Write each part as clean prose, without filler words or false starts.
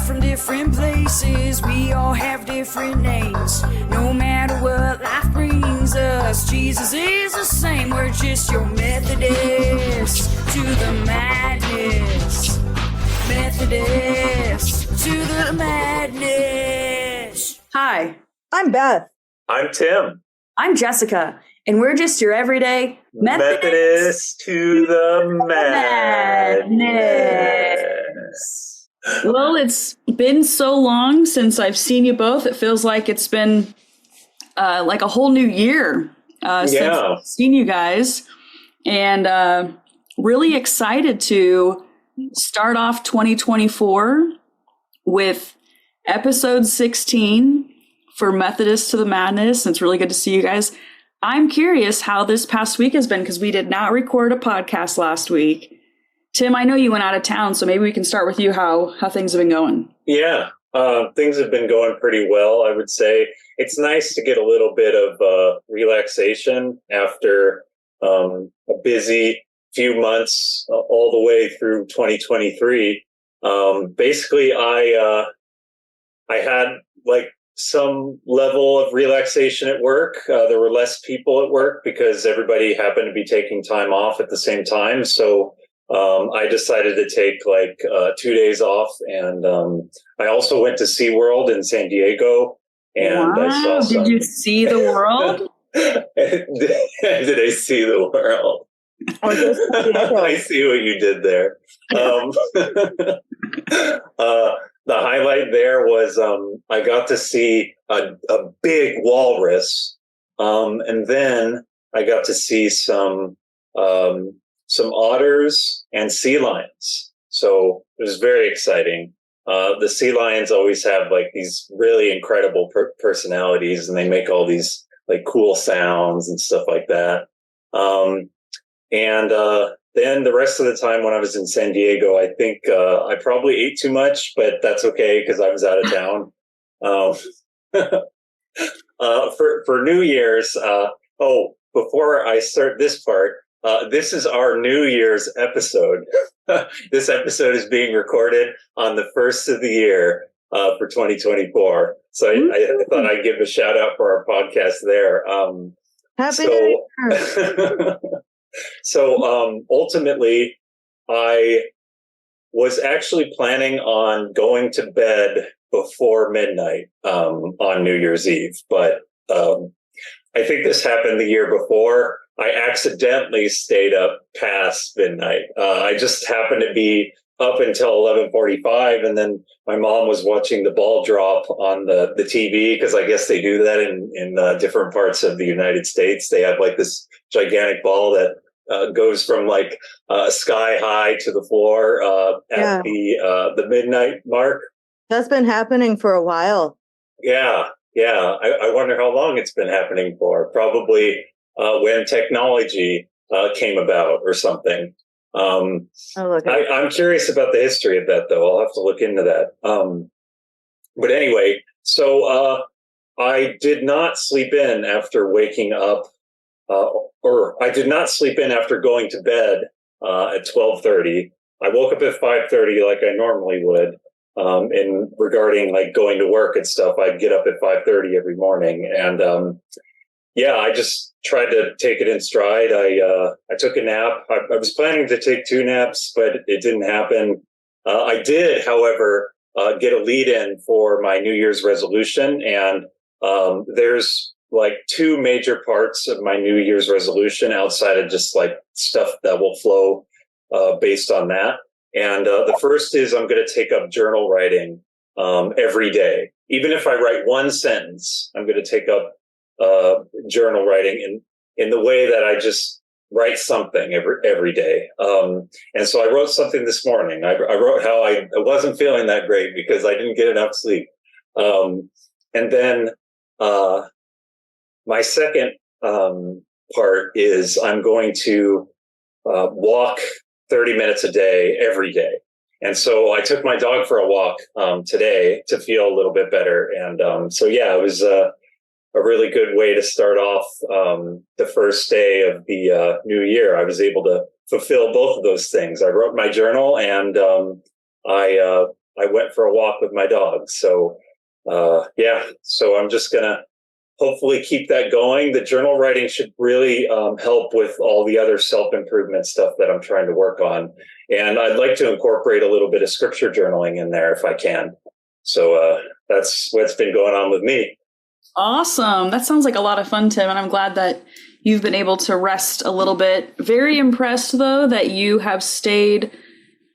from different places, we all have different names. No matter what life brings us, Jesus is the same. We're just your Methodist to the madness. Methodist to the madness. Hi, I'm Beth. I'm Tim. I'm Jessica, and we're just your everyday Methodist to the madness. Well, it's been so long since I've seen you both. It feels like it's been like a whole new year since I've seen you guys. And really excited to start off 2024 with episode 16 for Methodist to the Madness. It's really good to see you guys. I'm curious how this past week has been because we did not record a podcast last week. Tim, I know you went out of town, so maybe we can start with you, how things have been going. Yeah, things have been going pretty well, I would say. It's nice to get a little bit of relaxation after a busy few months all the way through 2023. Basically, I had like some level of relaxation at work. There were less people at work because everybody happened to be taking time off at the same time. So I decided to take like 2 days off, and I also went to SeaWorld in San Diego. And wow. I saw some... Did you see the world? Did I see the world? I see what you did there. The highlight there was I got to see a big walrus, and then I got to see some otters and sea lions. So it was very exciting. The sea lions always have like these really incredible personalities, and they make all these like cool sounds and stuff like that. Then the rest of the time when I was in San Diego, I think I probably ate too much, but that's okay because I was out of town. For New Year's, before I start this part, this is our New Year's episode. This episode is being recorded on the first of the year for 2024. So I thought I'd give a shout out for our podcast there. Happy New Year. So ultimately, I was actually planning on going to bed before midnight on New Year's Eve. But I think this happened the year before. I accidentally stayed up past midnight. I just happened to be up until 11:45, and then my mom was watching the ball drop on the TV, because I guess they do that in different parts of the United States. They have like this gigantic ball that goes from like sky high to the floor at the midnight mark. That's been happening for a while. Yeah. I wonder how long it's been happening for. Probably when technology came about or something. I'm curious about the history of that, though. I'll have to look into that. But anyway, so I did not sleep in after waking up, or I did not sleep in after going to bed at 12:30. I woke up at 5:30 like I normally would. And regarding like going to work and stuff, I'd get up at 5:30 every morning. And I just tried to take it in stride. I took a nap. I was planning to take 2 naps, but it didn't happen. I did, however, get a lead in for my New Year's resolution. And there's like 2 major parts of my New Year's resolution outside of just like stuff that will flow based on that. And the first is I'm going to take up journal writing every day. Even if I write 1 sentence, I'm going to take up journal writing in the way that I just write something every day. And so I wrote something this morning. I wrote how I wasn't feeling that great because I didn't get enough sleep. And then my second part is I'm going to walk 30 minutes a day, every day. And so I took my dog for a walk today to feel a little bit better. And it was a really good way to start off the first day of the new year. I was able to fulfill both of those things. I wrote my journal, and I I went for a walk with my dog. So, so I'm just going to hopefully keep that going. The journal writing should really help with all the other self-improvement stuff that I'm trying to work on. And I'd like to incorporate a little bit of scripture journaling in there if I can. So that's what's been going on with me. Awesome. That sounds like a lot of fun, Tim. And I'm glad that you've been able to rest a little bit. Very impressed, though, that you have stayed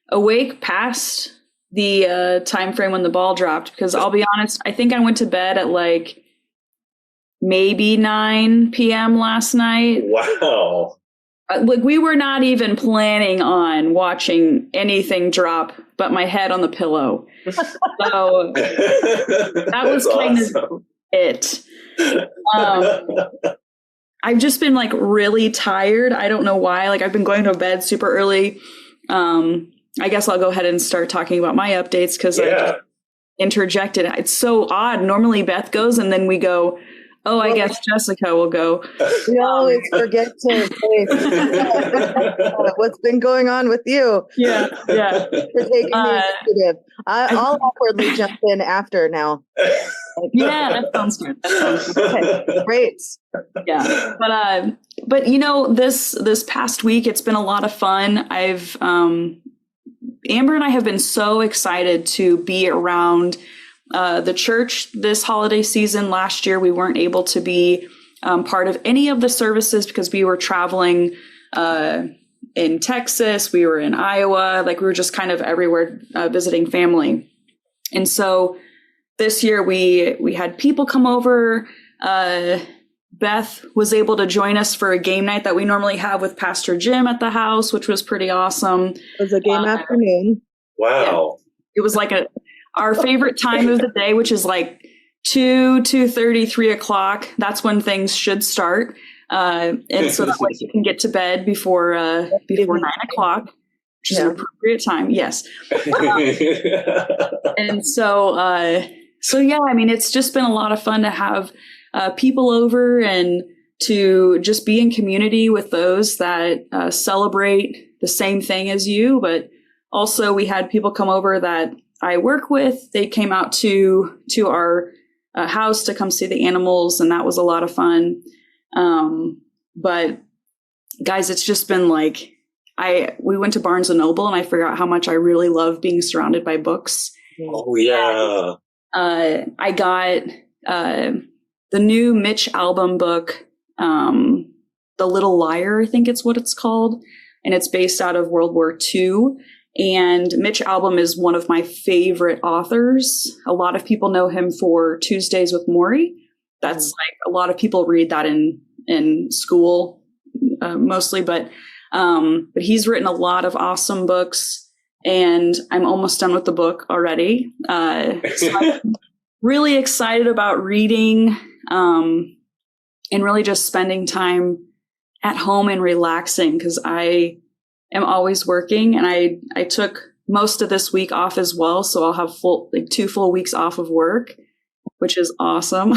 awake past the time frame when the ball dropped. Because I'll be honest, I think I went to bed at like maybe 9 p.m. last night. Wow. Like we were not even planning on watching anything drop but my head on the pillow. So that was kind of it. I've just been like really tired. I don't know why. Like I've been going to bed super early. I guess I'll go ahead and start talking about my updates because I interjected. It's so odd. Normally Beth goes and then we go, oh, I guess Jessica will go. We always forget to say what's been going on with you. Yeah. For taking the initiative. I'll awkwardly jump in after now. Yeah, that sounds good. Okay, great. Yeah, but you know, this past week it's been a lot of fun. I've Amber and I have been so excited to be around the church this holiday season. Last year, we weren't able to be part of any of the services because we were traveling in Texas. We were in Iowa. Like we were just kind of everywhere visiting family. And so this year we had people come over. Beth was able to join us for a game night that we normally have with Pastor Jim at the house, which was pretty awesome. It was a game afternoon. Wow. Yeah. It was like our favorite time of the day, which is like 2:30, 3 o'clock. That's when things should start. And so that way you can get to bed before 9 o'clock, which is an appropriate time. Yes. And so yeah, I mean, it's just been a lot of fun to have people over and to just be in community with those that celebrate the same thing as you. But also we had people come over that I work with. They came out to our house to come see the animals, and that was a lot of fun. But guys, it's just been like, we went to Barnes and Noble and I forgot how much I really love being surrounded by books. Oh yeah. I got the new Mitch Albom book, The Little Liar, I think it's what it's called. And it's based out of World War II. And Mitch Albom is one of my favorite authors. A lot of people know him for Tuesdays with Morrie. That's like a lot of people read that in school mostly, but he's written a lot of awesome books, and I'm almost done with the book already. So I'm really excited about reading and really just spending time at home and relaxing because I am always working, and I took most of this week off as well. So I'll have 2 full weeks off of work, which is awesome.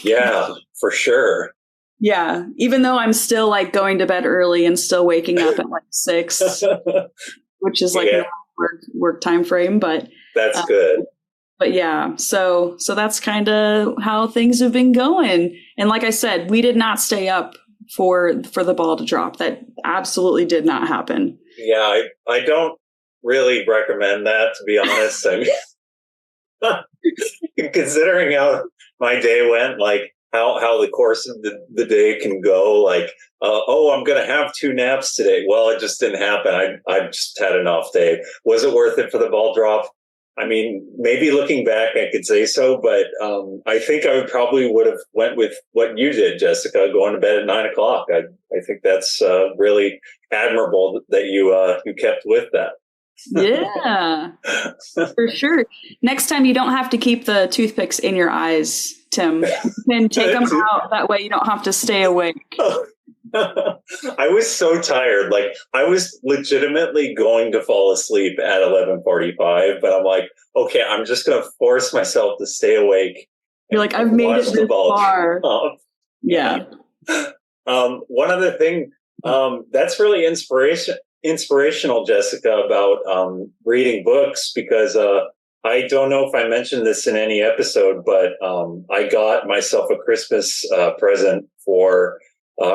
Yeah, for sure. Yeah. Even though I'm still like going to bed early and still waking up at like 6, which is like a work time frame, but that's good. But yeah, so that's kind of how things have been going. And like I said, we did not stay up for the ball to drop. That absolutely did not happen. Yeah, I don't really recommend that, to be honest. I mean, considering how my day went, like how the course of the day can go, like, I'm going to have 2 naps today. Well, it just didn't happen. I just had an off day. Was it worth it for the ball drop? I mean, maybe looking back, I could say so, but I think I would have went with what you did, Jessica, going to bed at 9 o'clock. I think that's really admirable that you kept with that. Yeah, for sure. Next time you don't have to keep the toothpicks in your eyes, Tim. You can take them out. That way you don't have to stay awake. I was so tired. Like I was legitimately going to fall asleep at 11:45, but I'm like, okay, I'm just going to force myself to stay awake. You're like, I've made it this far. Yeah. One other thing that's really inspirational, Jessica, about reading books, because I don't know if I mentioned this in any episode, but I got myself a Christmas present for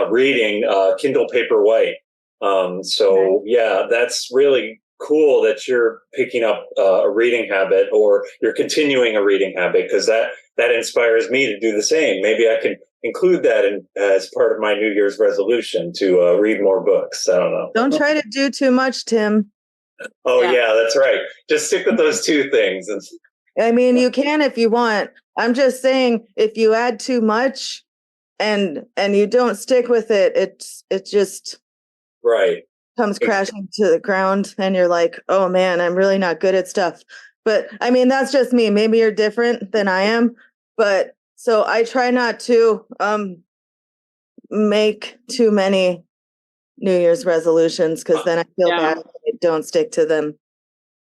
reading Kindle Paperwhite. So yeah, that's really cool that you're picking up a reading habit, or you're continuing a reading habit, because that inspires me to do the same. Maybe I can include that as part of my New Year's resolution to read more books. I don't know. Don't try to do too much, Tim. Oh yeah, that's right. Just stick with those two things. I mean, you can if you want. I'm just saying, if you add too much and you don't stick with it, it just comes crashing to the ground, and you're like, oh man, I'm really not good at stuff. But I mean, that's just me. Maybe you're different than I am. But so I try not to make too many New Year's resolutions, because then I feel bad if I don't stick to them.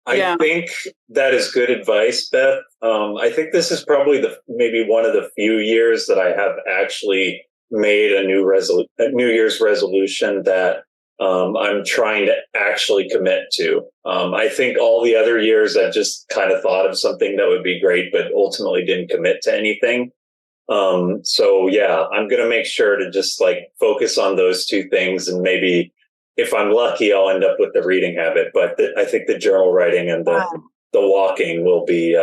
I think that is good advice, Beth. I think this is probably maybe one of the few years that I have actually made a New Year's resolution that I'm trying to actually commit to. I think all the other years I've just kind of thought of something that would be great, but ultimately didn't commit to anything. So yeah, I'm going to make sure to just focus on those two things, and maybe if I'm lucky, I'll end up with the reading habit. But I think the journal writing and the walking will be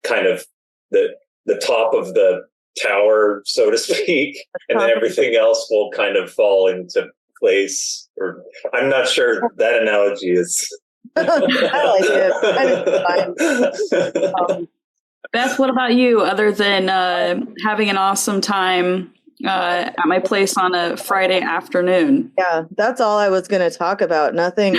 kind of the top of the tower, so to speak, and then everything else will kind of fall into place. Or I'm not sure that analogy is. I like it. Beth, what about you? Other than having an awesome time at my place on a Friday afternoon. Yeah, that's all I was going to talk about. Nothing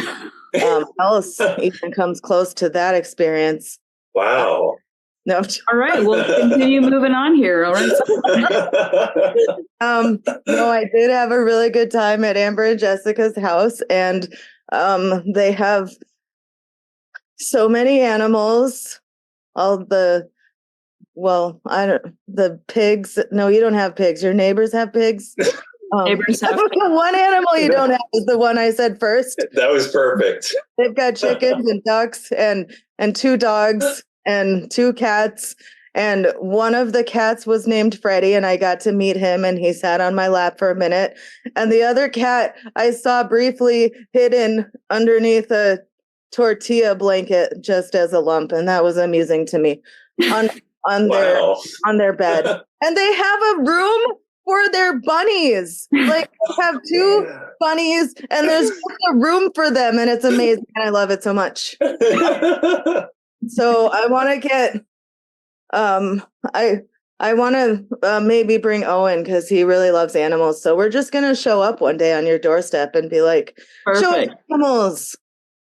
else even comes close to that experience. Wow. No. All right, we'll continue moving on here. All right. No, I did have a really good time at Amber and Jessica's house, and they have so many animals. The pigs. No, you don't have pigs. Your neighbors have pigs. Neighbors have one animal you don't have is the one I said first. That was perfect. They've got chickens and ducks and 2 dogs and 2 cats. And one of the cats was named Freddie, and I got to meet him, and he sat on my lap for a minute. And the other cat I saw briefly hidden underneath a tortilla blanket just as a lump, and that was amusing to me. On their bed. And they have a room for their bunnies. They have 2 bunnies, and there's just a room for them, and it's amazing. And I love it so much. So I want to get I want to maybe bring Owen, because he really loves animals. So we're just gonna show up one day on your doorstep and be like, show us animals.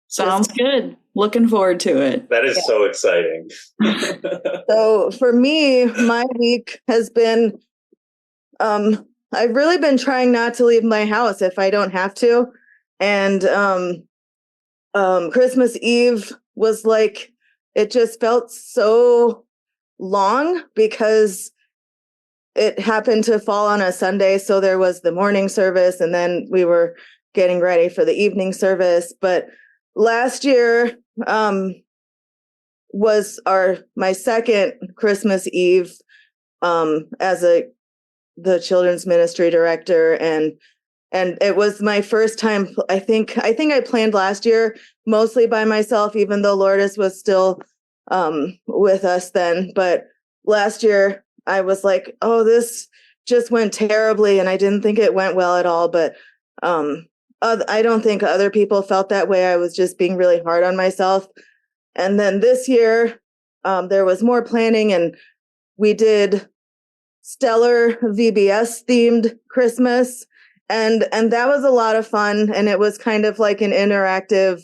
Sounds good. Looking forward to it. That is so exciting. So for me, my week has been, I've really been trying not to leave my house if I don't have to. And Christmas Eve was it just felt so long because it happened to fall on a Sunday. So there was the morning service, and then we were getting ready for the evening service. But last year was my second Christmas Eve as the children's ministry director, and it was my first time. I think I planned last year mostly by myself, even though Lourdes was still with us then. But last year I was like, oh, this just went terribly, and I didn't think it went well at all. But I don't think other people felt that way. I was just being really hard on myself. And then this year, there was more planning, and we did stellar VBS themed Christmas. And that was a lot of fun. And it was kind of like an interactive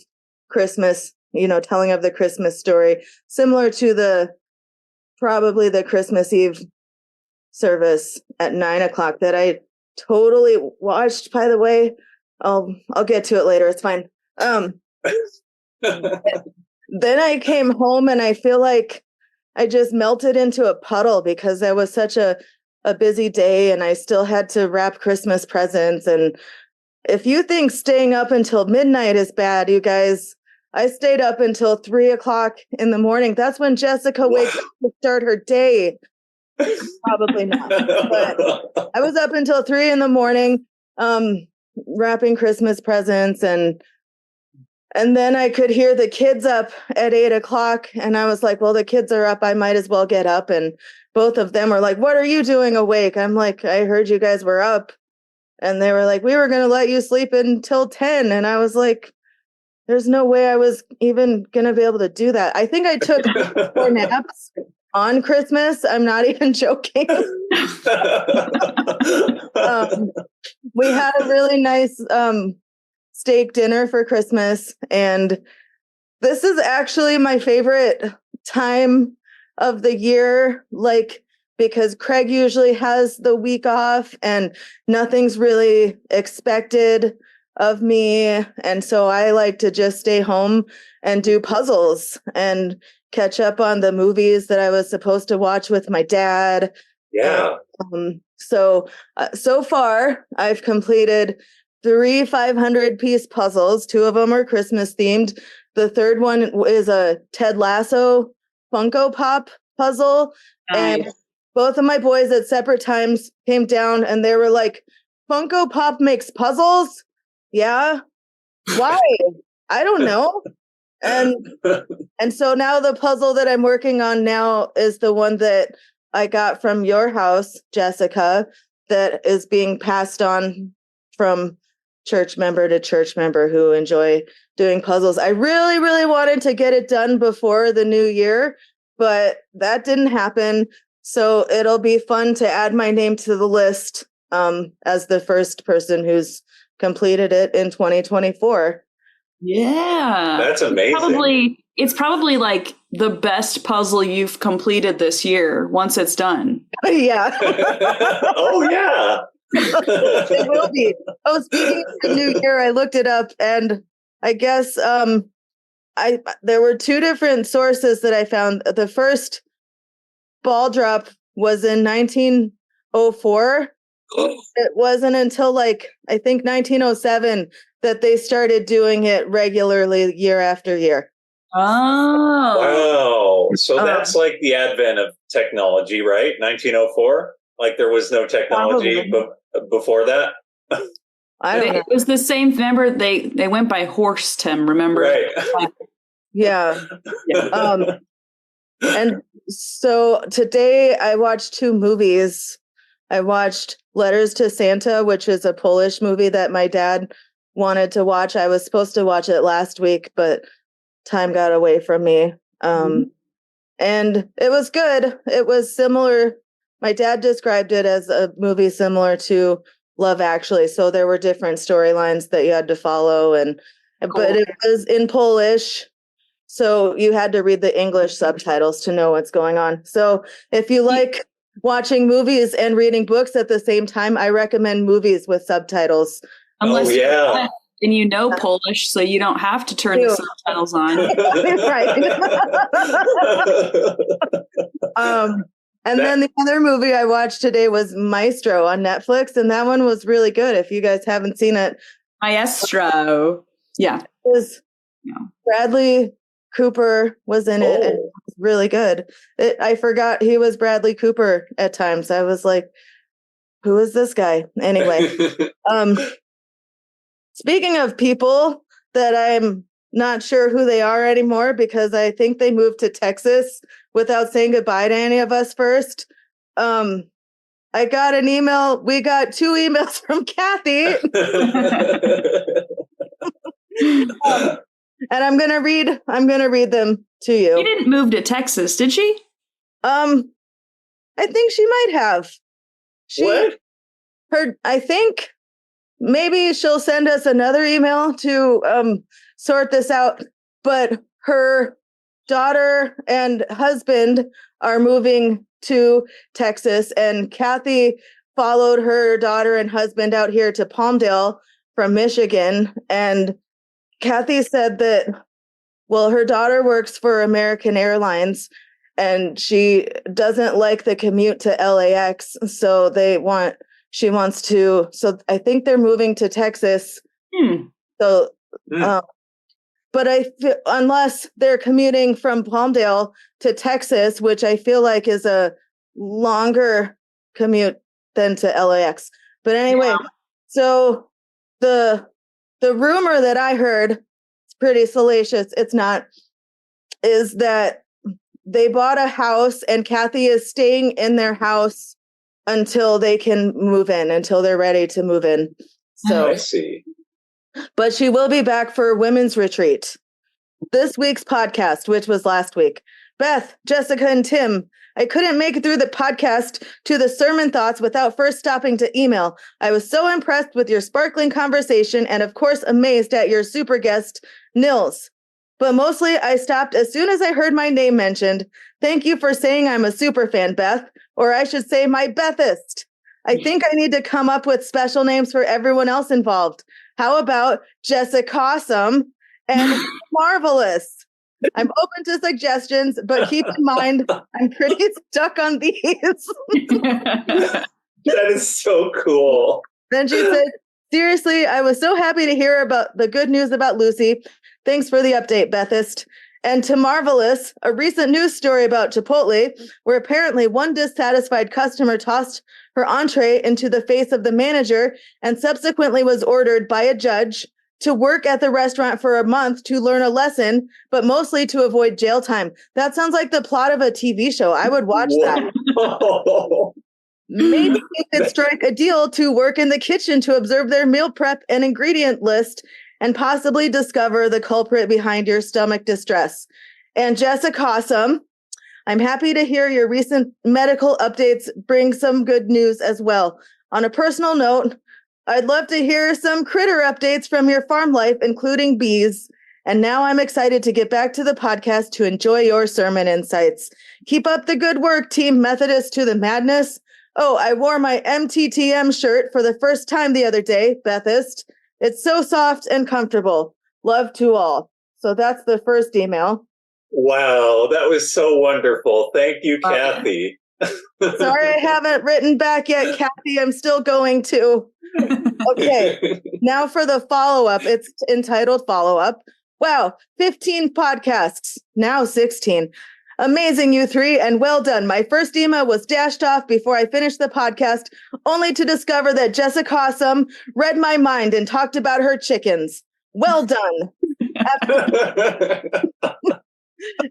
Christmas, telling of the Christmas story, similar to probably the Christmas Eve service at 9:00 that I totally watched, by the way. I'll get to it later. It's fine. Then I came home, and I feel like I just melted into a puddle because that was such a busy day, and I still had to wrap Christmas presents. And if you think staying up until midnight is bad, you guys, I stayed up until 3:00 in the morning. That's when Jessica wakes up to start her day. Probably not. But I was up until 3 in the morning, wrapping Christmas presents, and then I could hear the kids up at 8:00, and I was like, well, the kids are up. I might as well get up. And both of them were like, what are you doing awake? I'm like, I heard you guys were up. And they were like, we were going to let you sleep until 10. And I was like, there's no way I was even going to be able to do that. I think I took 4 naps on Christmas. I'm not even joking. We had a really nice steak dinner for Christmas. And this is actually my favorite time of the year, like, because Craig usually has the week off and nothing's really expected of me. And so I like to just stay home and do puzzles and catch up on the movies that I was supposed to watch with my dad. Yeah. So far, I've completed 3 500-piece puzzles. 2 of them are Christmas themed. The third one is a Ted Lasso Funko Pop puzzle. Nice. And both of my boys at separate times came down and they were like, Funko Pop makes puzzles? Yeah. Why? I don't know. And so now the puzzle that I'm working on now is the one that I got from your house, Jessica, that is being passed on from church member to church member who enjoy doing puzzles. I really, really wanted to get it done before the new year, but that didn't happen. So it'll be fun to add my name to the list as the first person who's completed it in 2024. Yeah. That's amazing. It's probably like the best puzzle you've completed this year once it's done. Yeah. Oh, yeah. It will be. Oh, speaking of the new year, I looked it up, and I guess there were 2 different sources that I found. The first ball drop was in 1904. It wasn't until I think 1907 that they started doing it regularly year after year. Oh. Wow. So that's like the advent of technology, right? 1904? Like there was no technology before that? I don't know. It was the same. Remember, they went by horse, Tim, remember? Right. Yeah. And so today I watched 2 movies. I watched Letters to Santa, which is a Polish movie that my dad wanted to watch. I was supposed to watch it last week, but time got away from me. And it was good. It was similar. My dad described it as a movie similar to Love Actually. So there were different storylines that you had to follow, but it was in Polish. So you had to read the English subtitles to know what's going on. So if you like watching movies and reading books at the same time, I recommend movies with subtitles. Unless and you know Polish, so you don't have to turn the subtitles on. Right. Then the other movie I watched today was Maestro on Netflix, and that one was really good. If you guys haven't seen it. Maestro. Yeah. It was Bradley Cooper was in it, and it was really good. I forgot he was Bradley Cooper at times. I was like, who is this guy? Anyway, speaking of people that I'm not sure who they are anymore because I think they moved to Texas without saying goodbye to any of us first. I got an email. We got 2 emails from Kathy. And I'm gonna read them to you. She didn't move to Texas, did she? I think she might have. I think maybe she'll send us another email to sort this out. But her daughter and husband are moving to Texas, and Kathy followed her daughter and husband out here to Palmdale from Michigan. And Kathy said that, well, her daughter works for American Airlines and she doesn't like the commute to LAX. So she wants to, so I think they're moving to Texas. So but unless they're commuting from Palmdale to Texas, which I feel like is a longer commute than to LAX. But anyway, so the rumor that I heard, it's pretty salacious, it's not, is that they bought a house and Kathy is staying in their house until they can move in, until they're ready to move in. So I see. But she will be back for women's retreat. This week's podcast, which was last week. Beth, Jessica, and Tim, I couldn't make it through the podcast to the sermon thoughts without first stopping to email. I was so impressed with your sparkling conversation and, of course, amazed at your super guest, Nils. But mostly, I stopped as soon as I heard my name mentioned. Thank you for saying I'm a super fan, Beth, or I should say my Bethist. I think I need to come up with special names for everyone else involved. How about Jessica Awesome and Marvelous? I'm open to suggestions, but keep in mind, I'm pretty stuck on these. That is so cool. Then she said, seriously, I was so happy to hear about the good news about Lucy. Thanks for the update, Bethist. And to Marvelous, a recent news story about Chipotle, where apparently one dissatisfied customer tossed her entree into the face of the manager and subsequently was ordered by a judge to work at the restaurant for a month to learn a lesson, but mostly to avoid jail time. That sounds like the plot of a TV show. I would watch that. Maybe you could strike a deal to work in the kitchen to observe their meal prep and ingredient list and possibly discover the culprit behind your stomach distress. And Jessica Awesome, I'm happy to hear your recent medical updates bring some good news as well. On a personal note, I'd love to hear some critter updates from your farm life, including bees. And now I'm excited to get back to the podcast to enjoy your sermon insights. Keep up the good work, Team Methodist to the Madness. Oh, I wore my MTTM shirt for the first time the other day, Bethist. It's so soft and comfortable. Love to all. So that's the first email. Wow, that was so wonderful. Thank you, Kathy. Sorry I haven't written back yet, Kathy. I'm still going to. Okay, now for the follow-up. It's entitled Follow-Up. Wow, 15 podcasts, now 16. Amazing, you three, and well done. My first email was dashed off before I finished the podcast, only to discover that Jessica Awesome read my mind and talked about her chickens. Well done.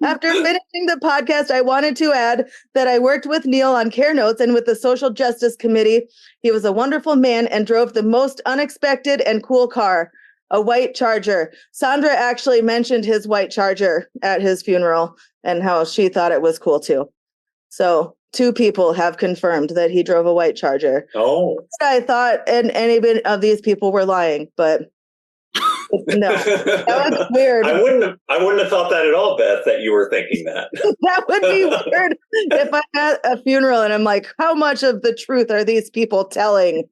After finishing the podcast, I wanted to add that I worked with Neil on Care Notes and with the Social Justice Committee. He was a wonderful man and drove the most unexpected and cool car, a white Charger. Sandra actually mentioned his white Charger at his funeral and how she thought it was cool too. So 2 people have confirmed that he drove a white Charger. Oh. I thought any of these people were lying, but no, that was weird. I wouldn't have thought that at all, Beth, that you were thinking that. That would be weird if I'm at a funeral and I'm like, how much of the truth are these people telling?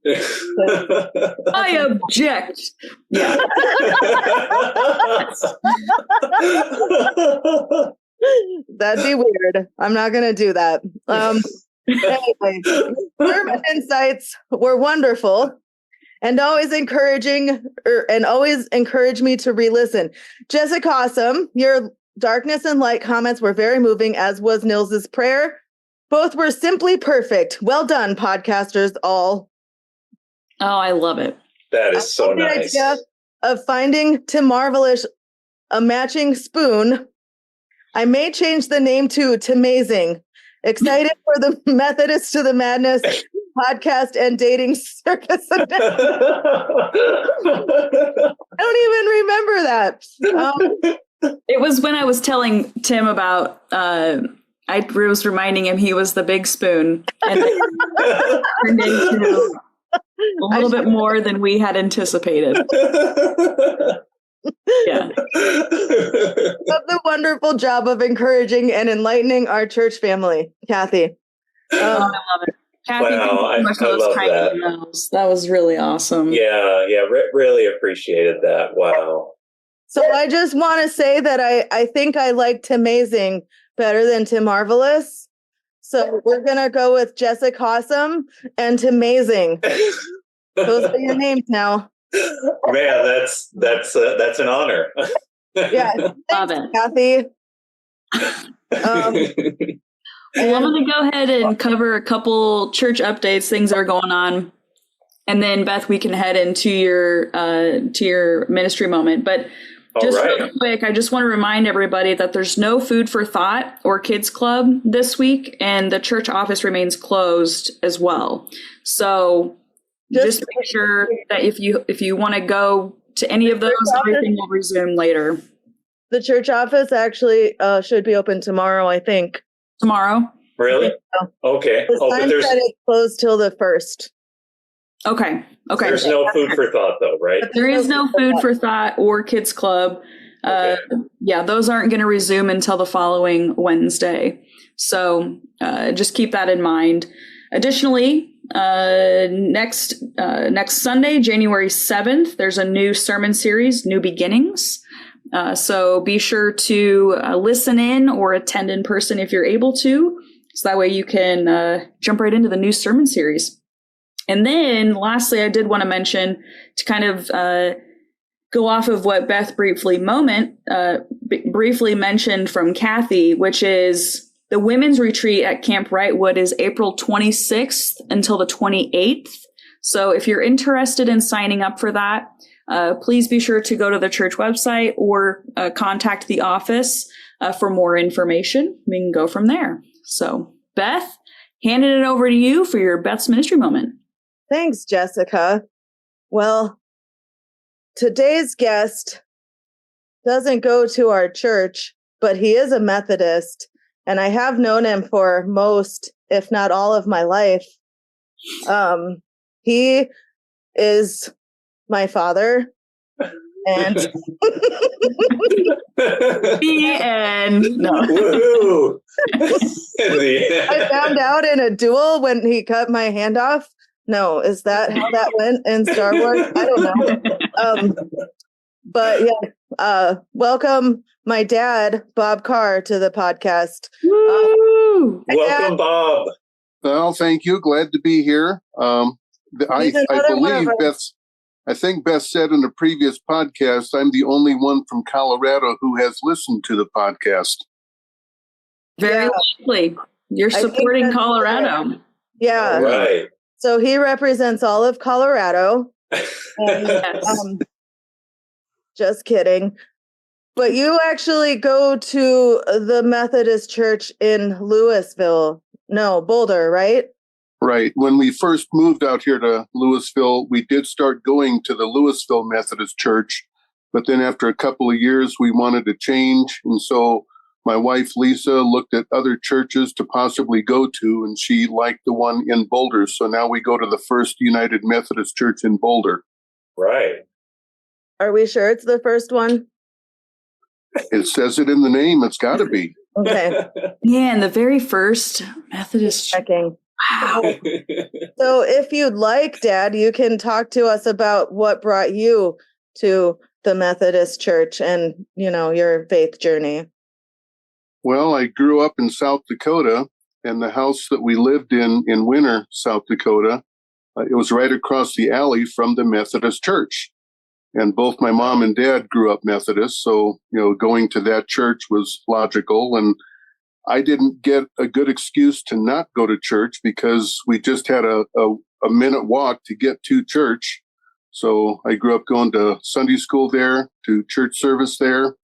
I object. Yeah. That'd be weird. I'm not going to do that. Anyway, sermon insights were wonderful. And always encourage me to re-listen. Jessica Awesome, your darkness and light comments were very moving, as was Nils's prayer. Both were simply perfect. Well done, podcasters all. Oh, I love it. That is so nice. The idea of finding to Marvelous a matching spoon. I may change the name to Tamazing. Excited for the Methodist to the Madness podcast and dating circus. I don't even remember that. It was when I was telling Tim about, I was reminding him he was the big spoon, and it turned into a little bit more than we had anticipated. Yeah. Of the wonderful job of encouraging and enlightening our church family, Kathy. I love it. Kathy, wow, I love that. That was really awesome. Yeah, really appreciated that. Wow. So I just want to say that I think I liked Amazing better than Tim Marvelous. So we're going to go with Jessica Awesome and Amazing. Those are your names now. Man, that's an honor. Yeah. Love Thanks, it. Kathy. Well, I'm going to go ahead and cover a couple church updates, things that are going on. And then, Beth, we can head into your ministry moment. But just real quick, I just want to remind everybody that there's no food for thought or kids club this week, and the church office remains closed as well. So just make sure that if you want to go to any of those, everything will resume later. The church office actually should be open tomorrow, I think. Tomorrow? Really? So. Okay. The sign said it's closed till the 1st. Okay. There's no food for thought, though, right? There is no food for thought or kids club. Yeah, those aren't going to resume until the following Wednesday. So just keep that in mind. Additionally, next Sunday, January 7th, there's a new sermon series, New Beginnings. So be sure to listen in or attend in person if you're able to. So that way you can jump right into the new sermon series. And then lastly, I did want to mention to kind of go off of what Beth briefly mentioned from Kathy, which is the women's retreat at Camp Wrightwood is April 26th until the 28th. So if you're interested in signing up for that, please be sure to go to the church website or contact the office for more information. We can go from there. So Beth, handing it over to you for your Beth's ministry moment. Thanks, Jessica. Well, today's guest doesn't go to our church, but he is a Methodist, and I have known him for most, if not all of my life. He is my father, and the end. No. Woohoo! I found out in a duel when he cut my hand off. No, is that how that went in Star Wars? I don't know. But yeah, welcome my dad, Bob Carr, to the podcast. Welcome, Bob. Well, thank you. Glad to be here. I believe I think Beth said in a previous podcast, I'm the only one from Colorado who has listened to the podcast. Very likely. You're supporting Colorado. Right. Yeah. Right. So he represents all of Colorado. And, yes. Just kidding. But you actually go to the Methodist Church in Boulder, right? Right. When we first moved out here to Louisville, we did start going to the Louisville Methodist Church. But then after a couple of years, we wanted to change. And so my wife, Lisa, looked at other churches to possibly go to, and she liked the one in Boulder. So now we go to the First United Methodist Church in Boulder. Right. Are we sure it's the first one? It says it in the name. It's got to be. Okay. Yeah, and the very first Methodist. Checking. Wow. So if you'd like, Dad, you can talk to us about what brought you to the Methodist Church and, your faith journey. Well, I grew up in South Dakota, and the house that we lived in Winter, South Dakota, it was right across the alley from the Methodist Church. And both my mom and dad grew up Methodist, so, going to that church was logical. And I didn't get a good excuse to not go to church because we just had a minute walk to get to church. So I grew up going to Sunday school there, to church service there.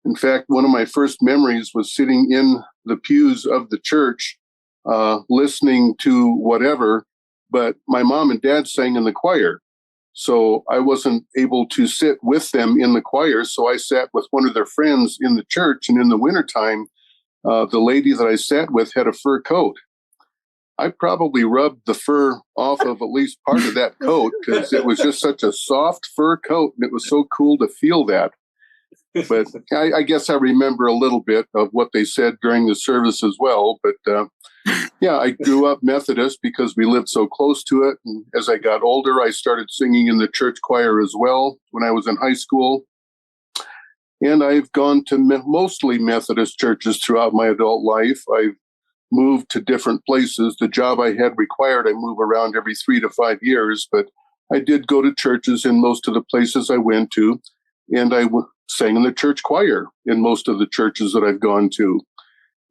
In fact, one of my first memories was sitting in the pews of the church, listening to whatever, but my mom and dad sang in the choir. So I wasn't able to sit with them in the choir. So I sat with one of their friends in the church. And in the wintertime, the lady that I sat with had a fur coat. I probably rubbed the fur off of at least part of that coat because it was just such a soft fur coat. And it was so cool to feel that. But I guess I remember a little bit of what they said during the service as well. But yeah, I grew up Methodist because we lived so close to it. And as I got older, I started singing in the church choir as well when I was in high school. And I've gone to mostly Methodist churches throughout my adult life. I've moved to different places. The job I had required I move around every 3 to 5 years, but I did go to churches in most of the places I went to. And I sang in the church choir in most of the churches that I've gone to.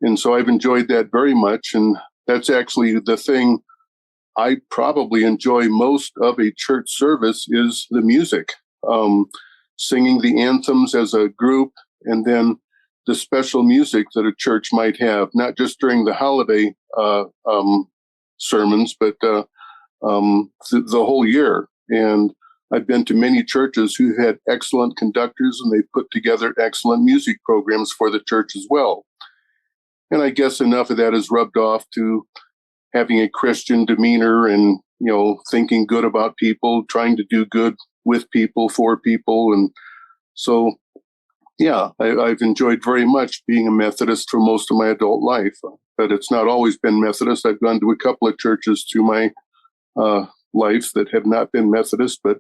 And so I've enjoyed that very much. And that's actually the thing I probably enjoy most of a church service is the music, singing the anthems as a group, and then the special music that a church might have, not just during the holiday sermons, but the whole year. And I've been to many churches who had excellent conductors, and they put together excellent music programs for the church as well. And I guess enough of that is rubbed off to having a Christian demeanor and, thinking good about people, trying to do good with people, for people. And so, yeah, I've enjoyed very much being a Methodist for most of my adult life. But it's not always been Methodist. I've gone to a couple of churches through my life that have not been Methodist, but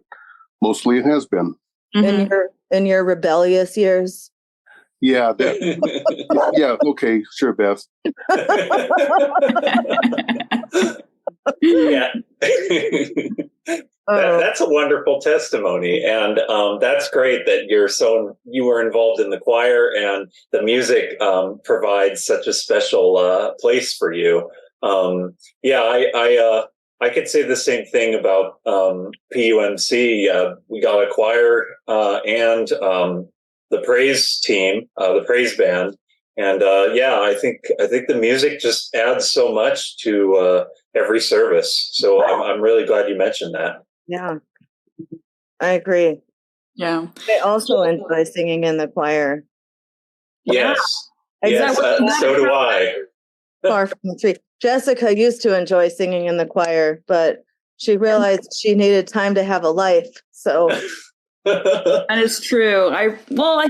mostly it has been. Mm-hmm. In your rebellious years? Yeah. Yeah. Okay. Sure, Beth. Yeah. That's a wonderful testimony. And that's great that you were involved in the choir, and the music provides such a special place for you. I could say the same thing about PUMC. We got a choir and the praise team, the praise band. And I think the music just adds so much to every service. So I'm really glad you mentioned that. Yeah, I agree. Yeah. I also enjoy singing in the choir. Yes. Yeah. Yes, so do I. Far from the tree. Jessica used to enjoy singing in the choir, but she realized she needed time to have a life. So that is true. I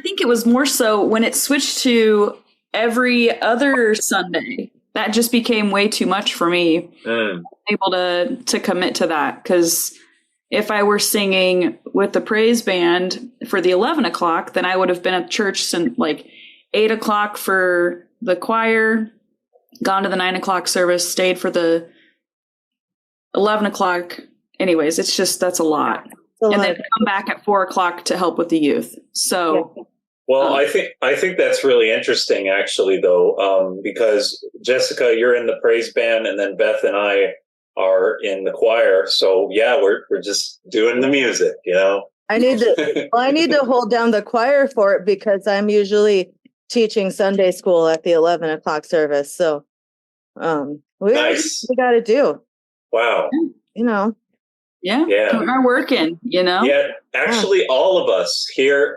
think it was more so when it switched to every other Sunday. That just became way too much for me. Able to commit to that, because if I were singing with the praise band for the 11 o'clock, then I would have been at church since like 8 o'clock for the choir, gone to the 9 o'clock service, stayed for the 11 o'clock. Anyways, that's a lot. And then come back at 4 o'clock to help with the youth. So, well, I think that's really interesting, actually, though, because Jessica, you're in the praise band, and then Beth and I are in the choir. So, yeah, we're just doing the music, I need to hold down the choir for it, because I'm usually teaching Sunday school at the 11 o'clock service. So, nice. We got to do. Wow. Yeah. We're working, Yeah, actually, all of us here,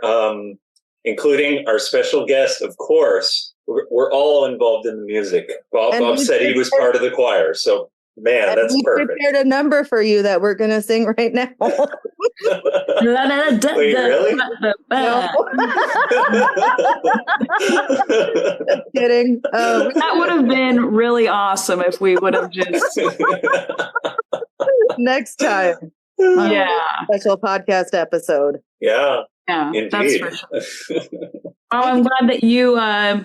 including our special guest, of course, we're all involved in the music. Bob said he was part of the choir. So, man, that's perfect. We prepared a number for you that we're going to sing right now. Wait, really? No. Just kidding. That would have been really awesome if we would have just... Next time. Special podcast episode. Yeah. Indeed. That's for sure. I'm glad that you, I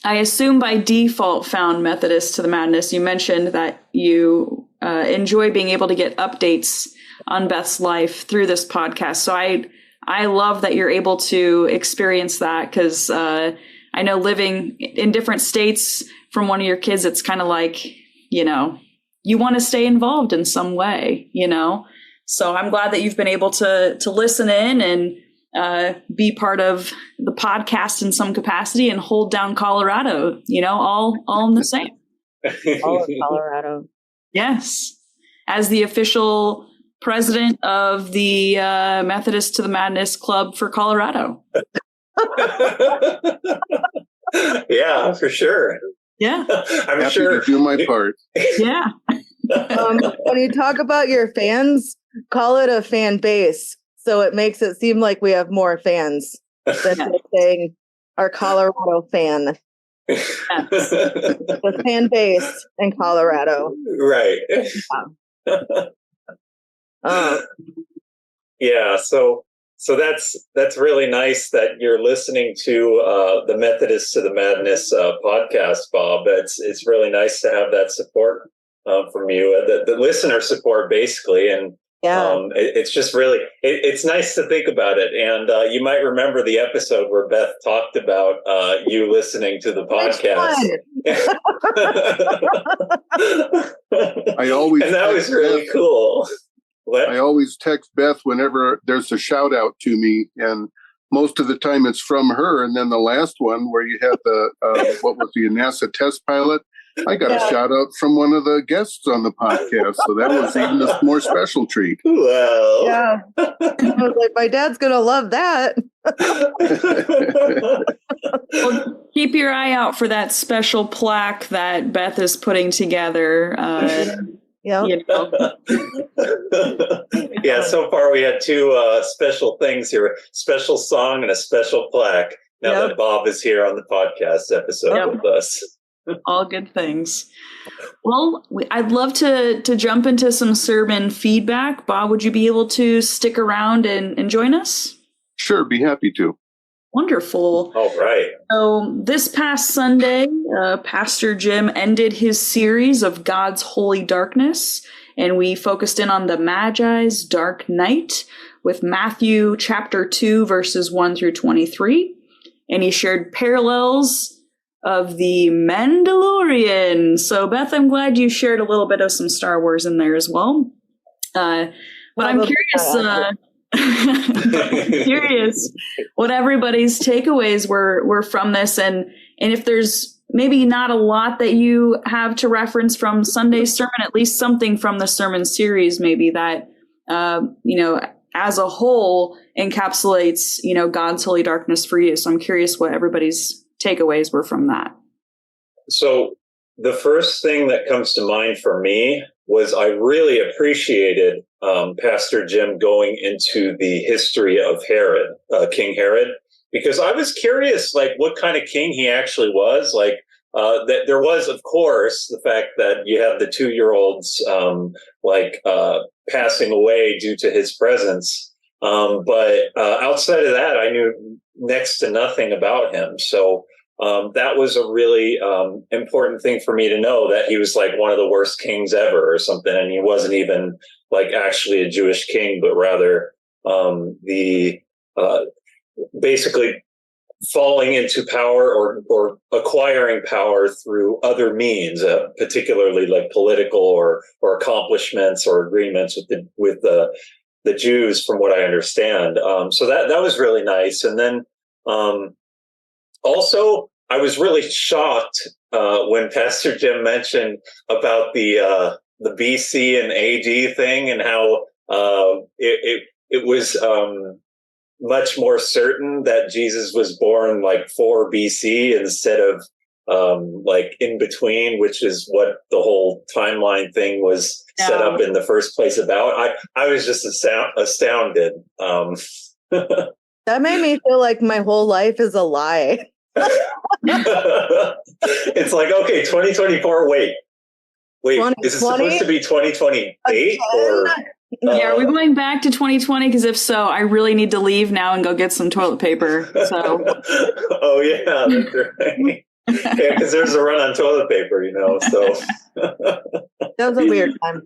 assume by default, found Methodist to the Madness. You mentioned that you enjoy being able to get updates on Beth's life through this podcast. So I love that you're able to experience that, because I know living in different states from one of your kids, it's kind of like, you want to stay involved in some way, So I'm glad that you've been able to listen in and be part of the podcast in some capacity and hold down Colorado, all in the same. All of Colorado. Yes. As the official president of the Methodist to the Madness Club for Colorado. Yeah, for sure. Yeah. I'm happy sure. to do my part. Yeah. When you talk about your fans, call it a fan base. So it makes it seem like we have more fans than just saying our Colorado fan. Yes. The fan base in Colorado. Right. Yeah. So that's really nice that you're listening to the Methodist to the Madness podcast, Bob. It's really nice to have that support from you, the listener support, basically. And It's just really, it's nice to think about it. And you might remember the episode where Beth talked about you listening to the podcast. And that was really cool. What? I always text Beth whenever there's a shout out to me, and most of the time it's from her. And then the last one where you had the what was the NASA test pilot, I got a shout out from one of the guests on the podcast, so that was even a more special treat. Well, yeah, I was like, my dad's gonna love that. Well, keep your eye out for that special plaque that Beth is putting together. Yeah. You know. Yeah, so far we had two special things here, a special song and a special plaque. Now that Bob is here on the podcast episode with us. All good things. Well, I'd love to jump into some sermon feedback. Bob, would you be able to stick around and join us? Sure, be happy to. Wonderful. All right. So this past Sunday, Pastor Jim ended his series of God's Holy Darkness, and we focused in on the Magi's Dark Night with Matthew chapter 2, verses 1 through 23. And he shared parallels of the Mandalorian. So Beth, I'm glad you shared a little bit of some Star Wars in there as well. But I'm curious... curious what everybody's takeaways were from this, and if there's maybe not a lot that you have to reference from Sunday's sermon, at least something from the sermon series maybe that as a whole encapsulates God's holy darkness for you. So I'm curious what everybody's takeaways were from that. So the first thing that comes to mind for me was I really appreciated Pastor Jim going into the history of Herod, King Herod, because I was curious, like, what kind of king he actually was. Like, that there was, of course, the fact that you have the 2-year-olds passing away due to his presence. But outside of that, I knew next to nothing about him. So that was a really important thing for me to know, that he was like one of the worst kings ever or something. And he wasn't even like actually a Jewish king, but rather basically falling into power or acquiring power through other means, particularly like political or accomplishments or agreements with the Jews, from what I understand. So that was really nice. And then also, I was really shocked when Pastor Jim mentioned about the BC and AD thing, and how it was much more certain that Jesus was born like 4 BC instead of like in between, which is what the whole timeline thing was set up in the first place about. I was just astounded. That made me feel like my whole life is a lie. It's like, okay, 2024, wait, is it supposed to be 2028 or are we going back to 2020? Because if so, I really need to leave now and go get some toilet paper. So oh yeah, that's right. Yeah, because there's a run on toilet paper, so that was a weird time.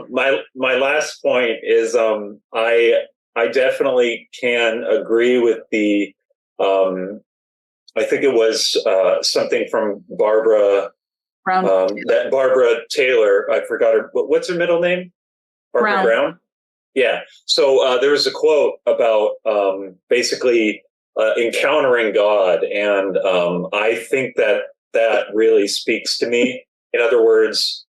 My last point is I definitely can agree with the I think it was something from Barbara Brown. That Barbara Taylor, I forgot her. What's her middle name? Barbara Brown. Yeah. So there was a quote about basically encountering God, and I think that really speaks to me. In other words,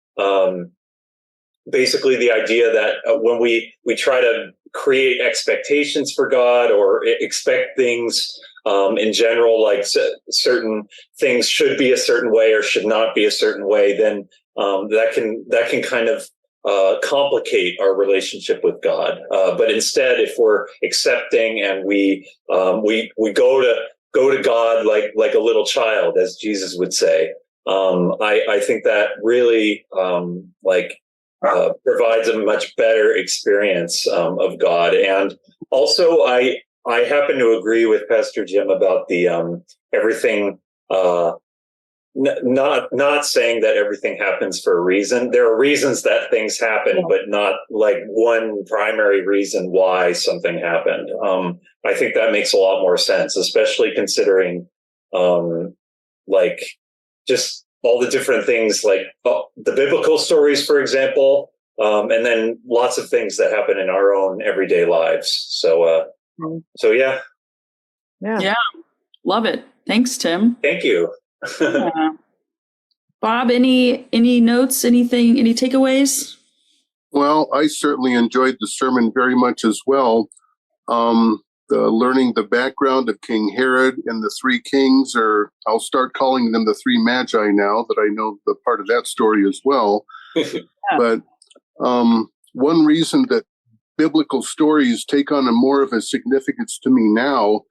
basically the idea that when we try to create expectations for God or expect things in general, like certain things should be a certain way or should not be a certain way, then that can kind of complicate our relationship with God. But instead, if we're accepting and we go to God like a little child, as Jesus would say, I think that really provides a much better experience of God. And also, I happen to agree with Pastor Jim about the everything not saying that everything happens for a reason. There are reasons that things happen, but not like one primary reason why something happened. I think that makes a lot more sense, especially considering like just all the different things, like the biblical stories, for example, and then lots of things that happen in our own everyday lives. So yeah. Love it. Thanks, Tim. Thank you. Bob, any notes, anything, any takeaways? Well, I certainly enjoyed the sermon very much as well. Learning the background of King Herod and the three kings, or I'll start calling them the three Magi now that I know the part of that story as well. But one reason that biblical stories take on more of a significance to me now,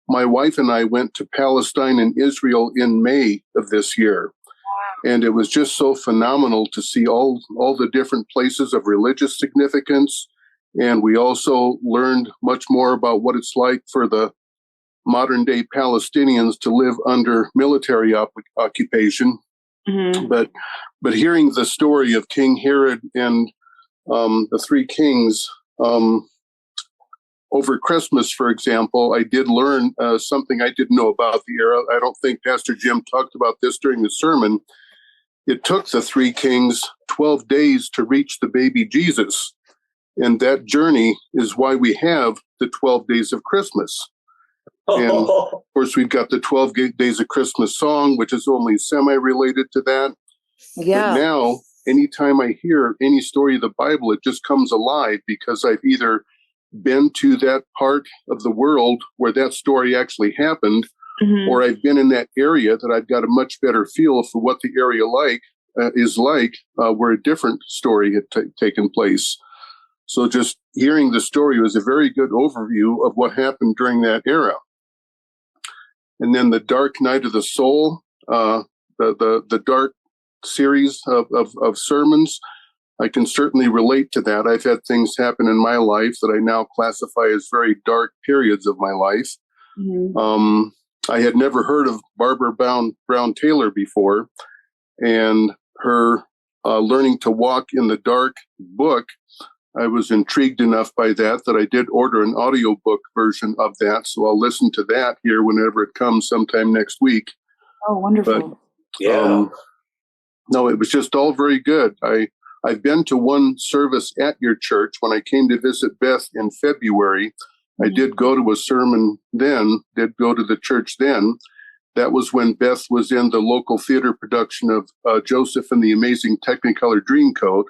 my wife and I went to Palestine and Israel in May of this year. And it was just so phenomenal to see all the different places of religious significance. And we also learned much more about what it's like for the modern day Palestinians to live under military occupation. Mm-hmm. But hearing the story of King Herod and the three kings, over Christmas, for example, I did learn something I didn't know about the era. I don't think Pastor Jim talked about this during the sermon. It took the three kings 12 days to reach the baby Jesus. And that journey is why we have the 12 days of Christmas. And of course, we've got the 12 days of Christmas song, which is only semi-related to that. Yeah. But now, anytime I hear any story of the Bible, it just comes alive because I've either been to that part of the world where that story actually happened, mm-hmm. or I've been in that area that I've got a much better feel for what the area is like, where a different story had taken place. So just hearing the story was a very good overview of what happened during that era. And then the Dark Night of the Soul, the dark series of sermons, I can certainly relate to that. I've had things happen in my life that I now classify as very dark periods of my life. Mm-hmm. I had never heard of Barbara Brown Taylor before, and her Learning to Walk in the Dark book, I was intrigued enough by that I did order an audiobook version of that. So I'll listen to that here whenever it comes sometime next week. Oh, wonderful. But, yeah. No, it was just all very good. I've been to one service at your church when I came to visit Beth in February. I did go to a sermon then, did go to the church then. That was when Beth was in the local theater production of Joseph and the Amazing Technicolor Dreamcoat.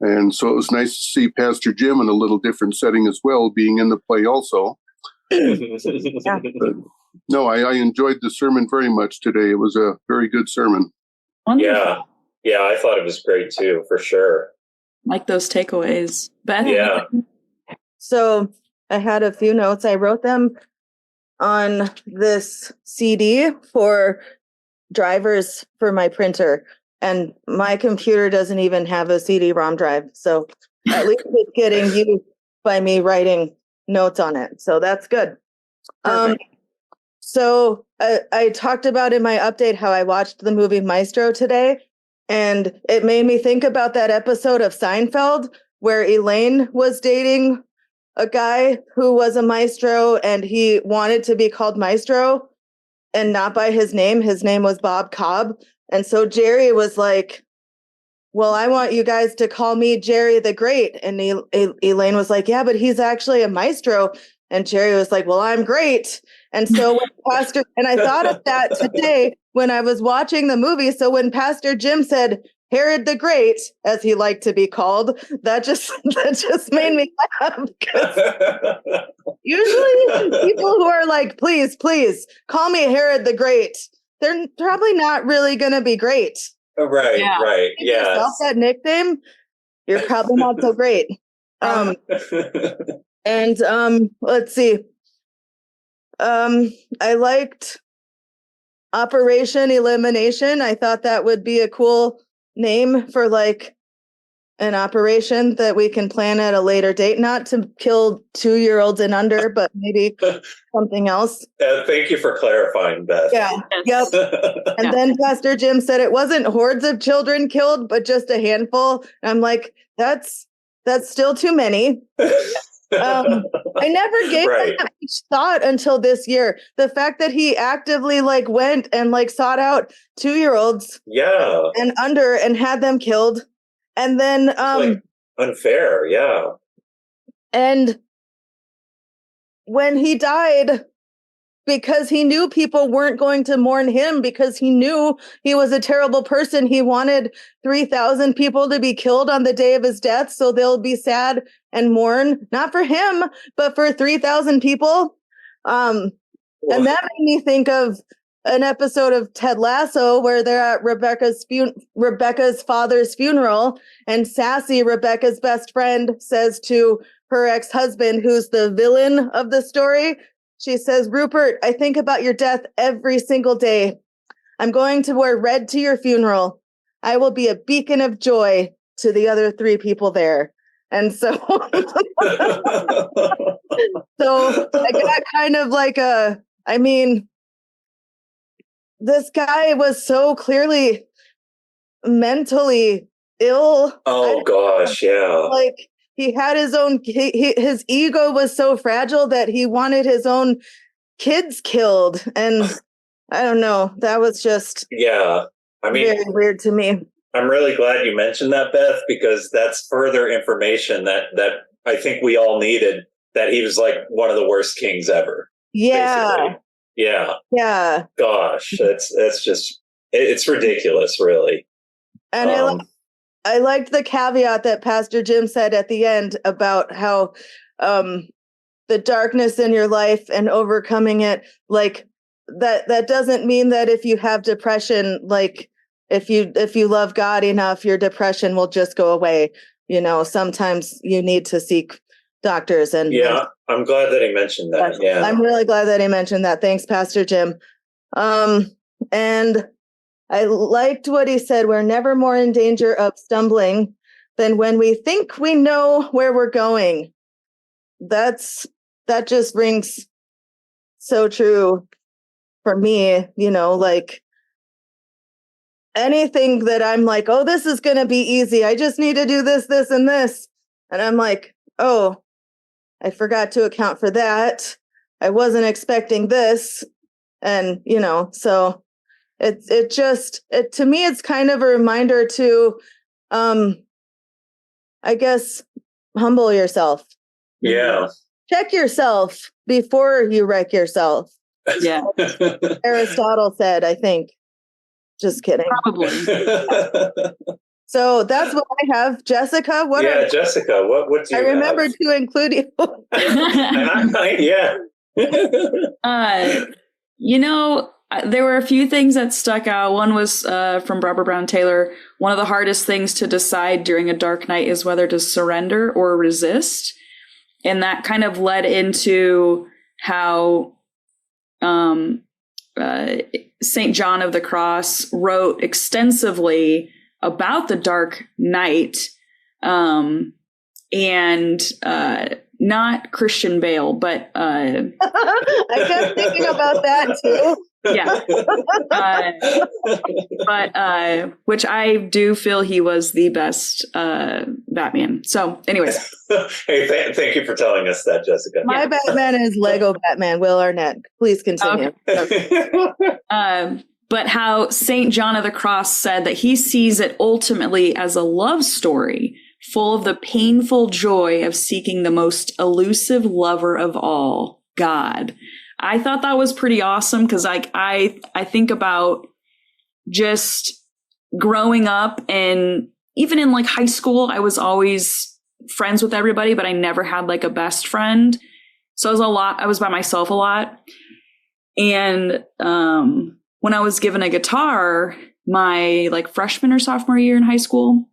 And so it was nice to see Pastor Jim in a little different setting as well, being in the play also. Yeah. But, no, I enjoyed the sermon very much today. It was a very good sermon. Wonderful. Yeah, I thought it was great too, for sure. Like those takeaways. Beth? Yeah. So I had a few notes. I wrote them on this CD for drivers for my printer. And my computer doesn't even have a CD-ROM drive. So at least it's getting used by me writing notes on it. So that's good. So I talked about in my update how I watched the movie Maestro today. And it made me think about that episode of Seinfeld where Elaine was dating a guy who was a maestro and he wanted to be called Maestro and not by his name. His name was Bob Cobb. And so Jerry was like, well, I want you guys to call me Jerry the Great. And Elaine was like, yeah, but he's actually a maestro. And Jerry was like, well, I'm great. And so and I thought of that today when I was watching the movie. So when Pastor Jim said Herod the Great, as he liked to be called, that just made me laugh. Usually people who are like, please, call me Herod the Great, they're probably not really going to be great. Right, yeah. Right. Yeah. Yourself that nickname, you're probably not so great. Let's see. I liked Operation Elimination. I thought that would be a cool name for like an operation that we can plan at a later date, not to kill 2-year-olds and under, but maybe something else. Thank you for clarifying, Beth. Yeah. Yep. And then Pastor Jim said it wasn't hordes of children killed, but just a handful. And I'm like, that's still too many. I never gave him that much thought until this year. The fact that he actively like went and like sought out 2-year-olds and under and had them killed. And then like unfair, and when he died, because he knew people weren't going to mourn him, because he knew he was a terrible person, he wanted 3,000 people to be killed on the day of his death, so they'll be sad and mourn, not for him, but for 3,000 people. And that made me think of an episode of Ted Lasso where they're at Rebecca's father's funeral, and Sassy, Rebecca's best friend, says to her ex-husband, who's the villain of the story, she says, "Rupert, I think about your death every single day. I'm going to wear red to your funeral. I will be a beacon of joy to the other 3 people there." And so, so I got kind of like this guy was so clearly mentally ill. Oh gosh, yeah. Like he had his own, his ego was so fragile that he wanted his own kids killed. And I don't know, that was just very weird to me. I'm really glad you mentioned that, Beth, because that's further information that I think we all needed, that he was like one of the worst kings ever. Yeah. Basically. Yeah. Yeah. Gosh, that's just, it's ridiculous, really. And I liked the caveat that Pastor Jim said at the end about how the darkness in your life and overcoming it, like that doesn't mean that if you have depression, like if you love God enough, your depression will just go away. You know, sometimes you need to seek doctors. And I'm glad that he mentioned that. Yeah, I'm really glad that he mentioned that. Thanks, Pastor Jim. And I liked what he said. We're never more in danger of stumbling than when we think we know where we're going. That just rings so true for me, you know, like anything that I'm like, oh, this is going to be easy. I just need to do this, this, and this. And I'm like, oh, I forgot to account for that. I wasn't expecting this. And, you know, so it to me, it's kind of a reminder to, I guess, humble yourself. Yeah. Check yourself before you wreck yourself. Yeah. Aristotle said, I think. Just kidding. Probably. So that's what I have. Jessica, Jessica, what do you I remembered have? to include you. You know, there were a few things that stuck out. One was from Barbara Brown Taylor. One of the hardest things to decide during a dark night is whether to surrender or resist. And that kind of led into how St. John of the Cross wrote extensively about the dark night, and not Christian Bale, but I kept thinking about that too. Yeah. But which I do feel he was the best Batman. So anyways. Hey, thank you for telling us that, Jessica. My Batman is Lego Batman, Will Arnett. Please continue. Okay. But how St. John of the Cross said that he sees it ultimately as a love story full of the painful joy of seeking the most elusive lover of all, God. I thought that was pretty awesome because I think about just growing up, and even in like high school, I was always friends with everybody, but I never had like a best friend. So I was by myself a lot. And when I was given a guitar, my like freshman or sophomore year in high school,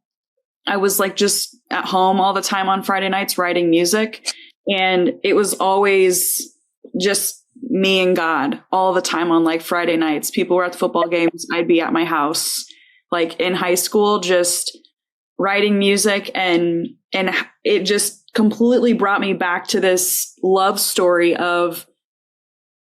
I was like just at home all the time on Friday nights writing music. And it was always just me and God all the time on like Friday nights. People were at the football games. I'd be at my house. Like in high school, just writing music, and it just completely brought me back to this love story of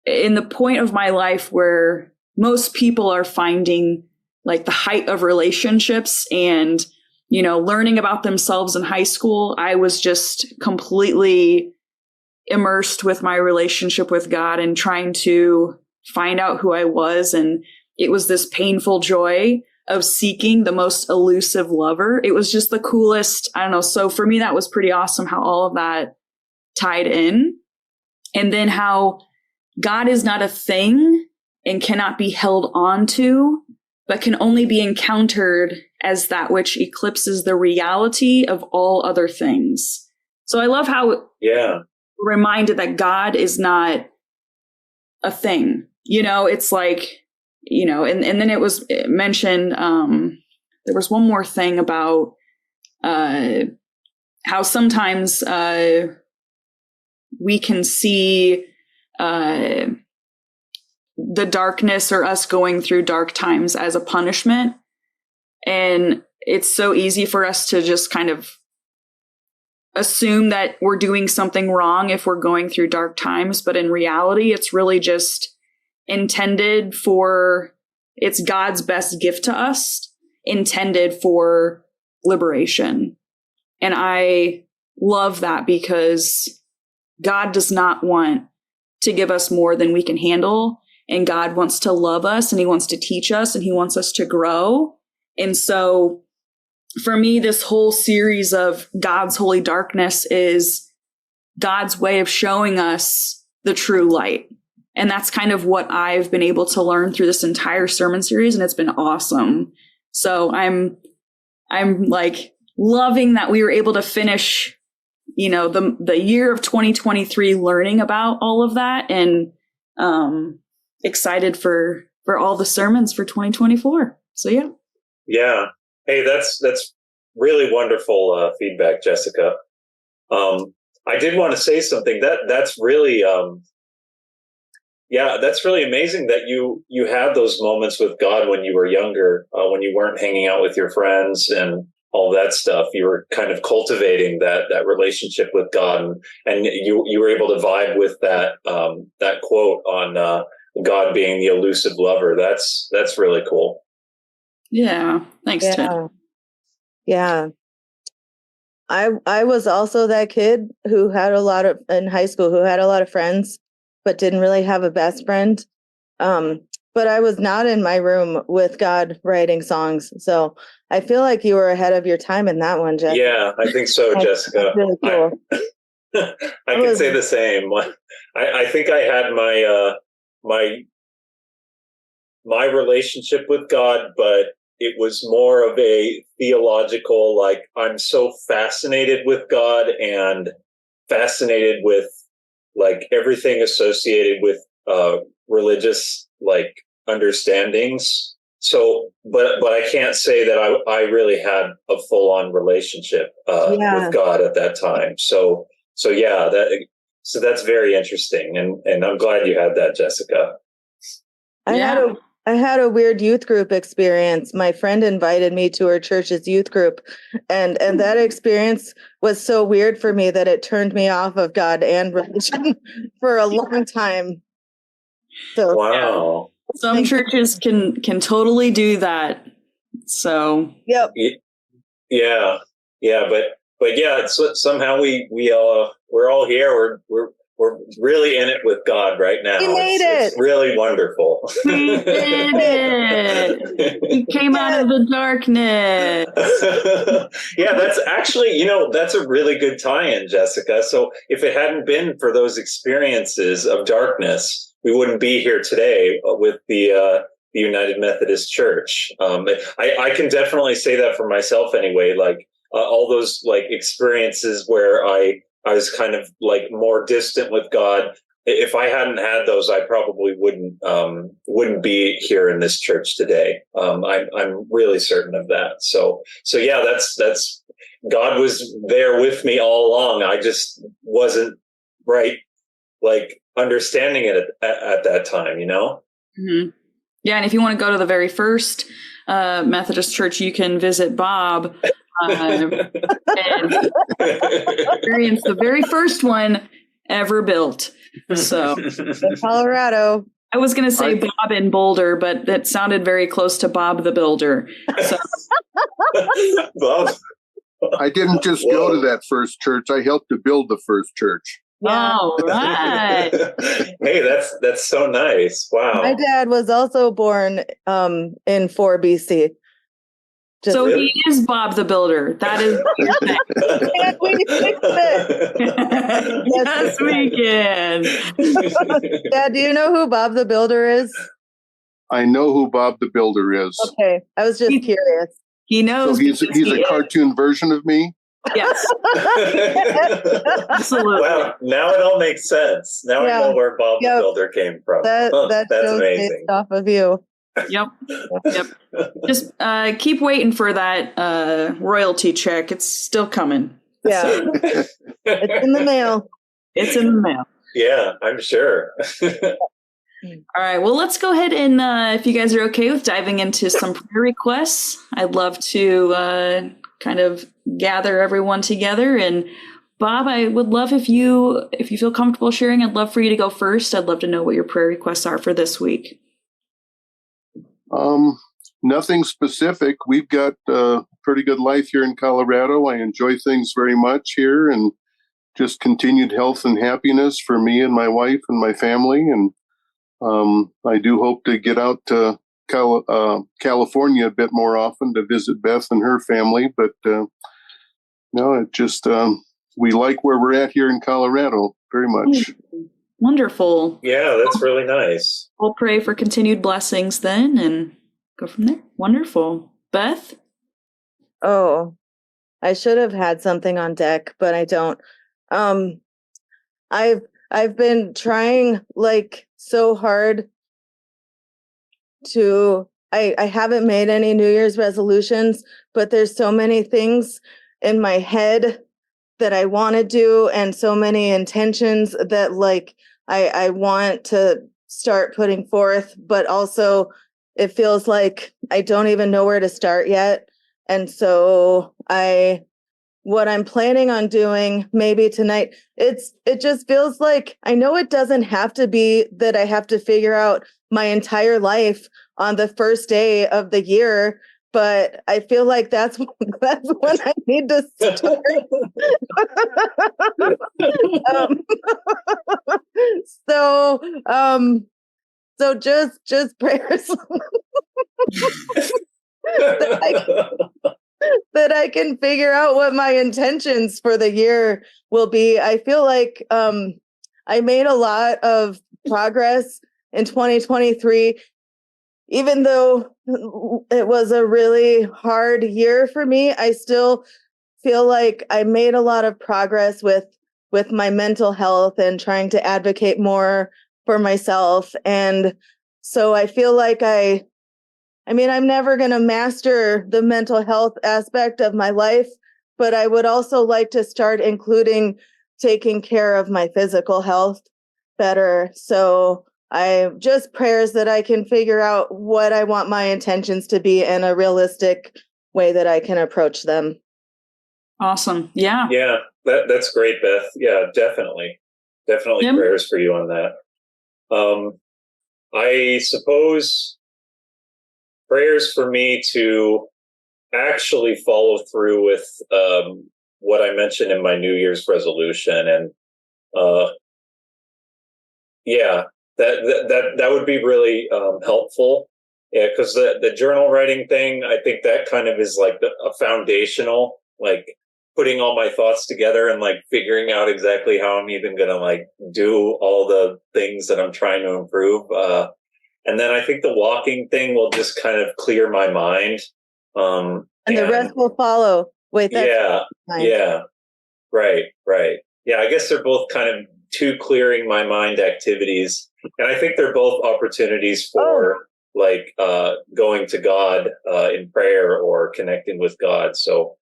in the point of my life where most people are finding like the height of relationships and, you know, learning about themselves in high school. I was just completely immersed with my relationship with God and trying to find out who I was. And it was this painful joy of seeking the most elusive lover. It was just the coolest. I don't know. So for me, that was pretty awesome how all of that tied in. And then how God is not a thing and cannot be held on to, but can only be encountered as that which eclipses the reality of all other things. So I love how we're reminded that God is not a thing. You know, it's like, you know, and then it was mentioned, there was one more thing about how sometimes we can see the darkness or us going through dark times as a punishment. And it's so easy for us to just kind of assume that we're doing something wrong if we're going through dark times. But in reality, it's really just intended for, it's God's best gift to us, intended for liberation. And I love that because God does not want to give us more than we can handle. And God wants to love us and he wants to teach us and he wants us to grow. And so for me, this whole series of God's Holy Darkness is God's way of showing us the true light. And that's kind of what I've been able to learn through this entire sermon series. And it's been awesome. So I'm like loving that we were able to finish, you know, the year of 2023 learning about all of that, and excited for all the sermons for 2024. So yeah. Yeah. Hey, that's really wonderful feedback, Jessica. I did want to say something that's really that's really amazing that you had those moments with God when you were younger, when you weren't hanging out with your friends and all that stuff. You were kind of cultivating that relationship with God, and you were able to vibe with that quote on God being the elusive lover. That's really cool. Yeah. Thanks, Tim. Yeah. I was also that kid who had in high school, who had a lot of friends, but didn't really have a best friend. But I was not in my room with God writing songs. So I feel like you were ahead of your time in that one, Jessica. Yeah, I think so, Jessica. That's really cool. I can say the same. I think I had my relationship with God, but it was more of a theological, like, I'm so fascinated with God and fascinated with like everything associated with religious like understandings. So, but I can't say that I really had a full on relationship with God at that time. So yeah, that's very interesting, and I'm glad you had that, Jessica. I had a weird youth group experience. My friend invited me to her church's youth group, and that experience was so weird for me that it turned me off of God and religion for a long time. So wow. Some churches can totally do that. So yep. Yeah, but yeah, it's somehow we're all here. We're really in it with God right now. We made it. It's really wonderful. We did it. We came out of the darkness. Yeah, that's actually, that's a really good tie-in, Jessica. So if it hadn't been for those experiences of darkness, we wouldn't be here today with the United Methodist Church. I can definitely say that for myself anyway, like all those like experiences where I was kind of like more distant with God. If I hadn't had those, I probably wouldn't be here in this church today. I'm really certain of that. So yeah, that's God was there with me all along. I just wasn't right, like understanding it at that time, Mm-hmm. Yeah, and if you want to go to the very first Methodist church, you can visit Bob and experienced the very first one ever built. So in Colorado. I was going to say Bob in Boulder, but that sounded very close to Bob the Builder. So. Bob. I didn't just go to that first church. I helped to build the first church. Yeah. All right. Hey, that's so nice. Wow. My dad was also born in 4 BC. So he is Bob the Builder. That is. Can't we fix it? Yes, we can. Dad, do you know who Bob the Builder is? I know who Bob the Builder is. Okay, I was just curious. He knows. So he's a cartoon version of me? Yes. Absolutely. Wow, now it all makes sense. Now I know where Bob the Builder came from. That's amazing. Based off of you. Yep. Just keep waiting for that royalty check. It's still coming. Yeah. It's in the mail. It's in the mail. Yeah, I'm sure. All right. Well, let's go ahead and, if you guys are okay with diving into some prayer requests, I'd love to kind of gather everyone together. And Bob, I would love if you feel comfortable sharing, I'd love for you to go first. I'd love to know what your prayer requests are for this week. Nothing specific. We've got a pretty good life here in Colorado. I enjoy things very much here, and just continued health and happiness for me and my wife and my family. And I do hope to get out to California a bit more often to visit Beth and her family. But no, it just we like where we're at here in Colorado very much. Wonderful. Yeah, that's really nice. We'll pray for continued blessings then and go from there. Wonderful. Beth? Oh, I should have had something on deck, but I don't. I've been trying like so hard to I haven't made any New Year's resolutions, but there's so many things in my head that I want to do and so many intentions that like I want to start putting forth, but also it feels like I don't even know where to start yet. And so what I'm planning on doing maybe tonight, it just feels like I know it doesn't have to be that I have to figure out my entire life on the first day of the year, but I feel like that's when I need to start. So just prayers that I can figure out what my intentions for the year will be. I feel like I made a lot of progress in 2023, even though it was a really hard year for me. I still feel like I made a lot of progress with my mental health and trying to advocate more for myself. And so I feel like I'm never going to master the mental health aspect of my life, but I would also like to start including taking care of my physical health better. So I just prayers that I can figure out what I want my intentions to be in a realistic way that I can approach them. Awesome. Yeah. Yeah, that's great, Beth. Yeah, definitely. Definitely prayers for you on that. I suppose prayers for me to actually follow through with what I mentioned in my New Year's resolution, and that would be really helpful. Yeah, because the journal writing thing, I think that kind of is like a foundational, like putting all my thoughts together and like figuring out exactly how I'm even going to like do all the things that I'm trying to improve. And then I think the walking thing will just kind of clear my mind. And the rest will follow. Wait, that's right. Yeah, I guess they're both kind of two clearing my mind activities. And I think they're both opportunities for like going to God in prayer or connecting with God. So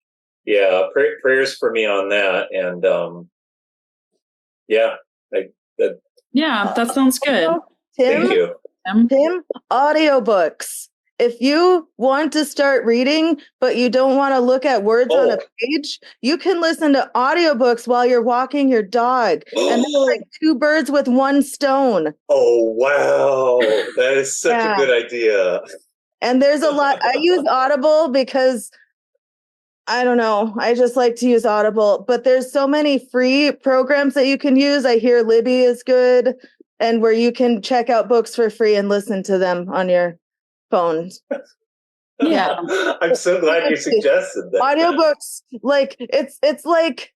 yeah, prayers for me on that. And that sounds good. Tim, thank you. Tim, audiobooks. if you want to start reading, but you don't want to look at words on a page, you can listen to audiobooks while you're walking your dog. And they're like two birds with one stone. Oh, wow. That is such a good idea. And there's a lot. I use Audible because I don't know. I just like to use Audible, but there's so many free programs that you can use. I hear Libby is good, and where you can check out books for free and listen to them on your phones. Yeah. I'm so glad you suggested that. Audiobooks, like it's like